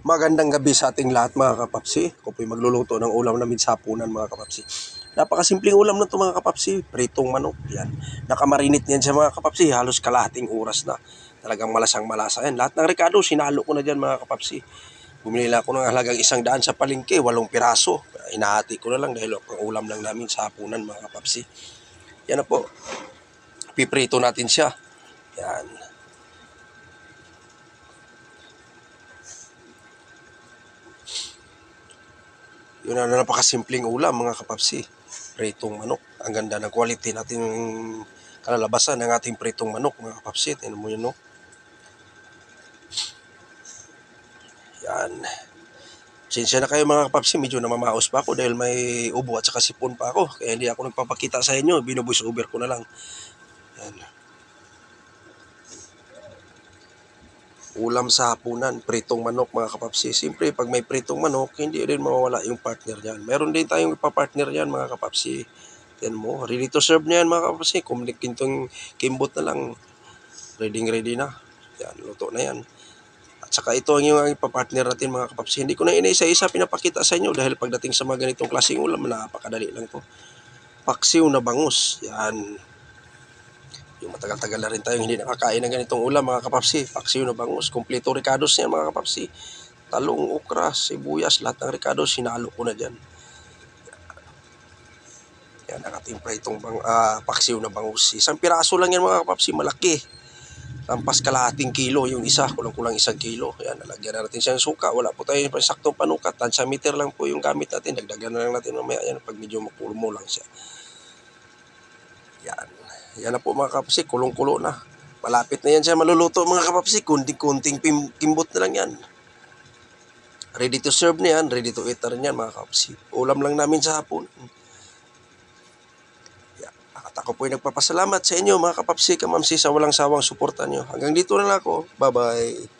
Magandang gabi sa ating lahat mga kapapsi. Ako po'y magluluto ng ulam namin sa hapunan mga kapapsi. Napakasimpleng ulam na ito mga kapapsi. Pritong manok. Yan. Nakamarinit niyan siya mga kapapsi. Halos kalahating oras na. Talagang malasang malasa. Yan. Lahat ng rekado sinalo ko na dyan mga kapapsi. Bumili lang ako ng halagang 100 sa palengke. 8 piraso. Inahati ko na lang dahil ang ulam lang namin sa hapunan mga kapapsi. Yan na po. Piprito natin siya. Yan. Yun na napakasimpleng ulam mga kapapsi. Pritong manok. Ang ganda ng quality natin kalalabasan ng ating pritong manok mga kapapsi. Tingnan mo yun, no? Yan. Sinsya na kayo mga kapapsi, medyo namamaos pa ako dahil may ubo at saka sipon pa ako. Kaya hindi ako nagpapakita sa inyo. Binubuis over ko na lang. Yan. Ulam sa hapunan, pritong manok mga kapapsi. Siyempre, pag may pritong manok, hindi rin mawawala yung partner yan. Meron din tayong ipapartner yan mga kapapsi. Yan mo, ready to serve na yan mga kapapsi. Kung kintong kimbot na lang, ready na. Yan, luto na yan. At saka ito ang yung ipapartner natin mga kapapsi. Hindi ko na inaisa-isa pinapakita sa inyo dahil pagdating sa mga ganitong klaseng ulam, napakadali lang to. Paksiw na bangus. Yan. Yung matagal-tagal na rin tayong hindi nakakain ng ganitong ulam mga kapapsi. Paksiw na bangus. Kompleto ricados niya mga kapapsi. Talong, okra, sibuyas, lahat ng ricados sinalo ko na dyan. Yan ang ating pritong paksiw na bangus. Isang piraso lang yan mga kapapsi. Malaki. Lampas kalahating kilo yung isa. Kulang-kulang 1 kilo. Yan, nalagyan na natin siya ng suka. Wala po tayo pa saktong panukat. Tansya meter lang po yung gamit natin. Dagdagan na lang natin mamaya yan pag medyo makulmo lang siya. Yan. Yan na po mga kapapsi, kulong-kulo na. Malapit na yan siya maluluto mga kapapsi. Kunting-kunting kimbot na lang yan. Ready to serve na yan. Ready to eat na rin yan mga kapapsi. Ulam lang namin sa hapon. Yan. At ako po ay nagpapasalamat sa inyo mga kapapsi, kamamsi sa walang sawang suporta nyo. Hanggang dito na lang ako. Bye-bye.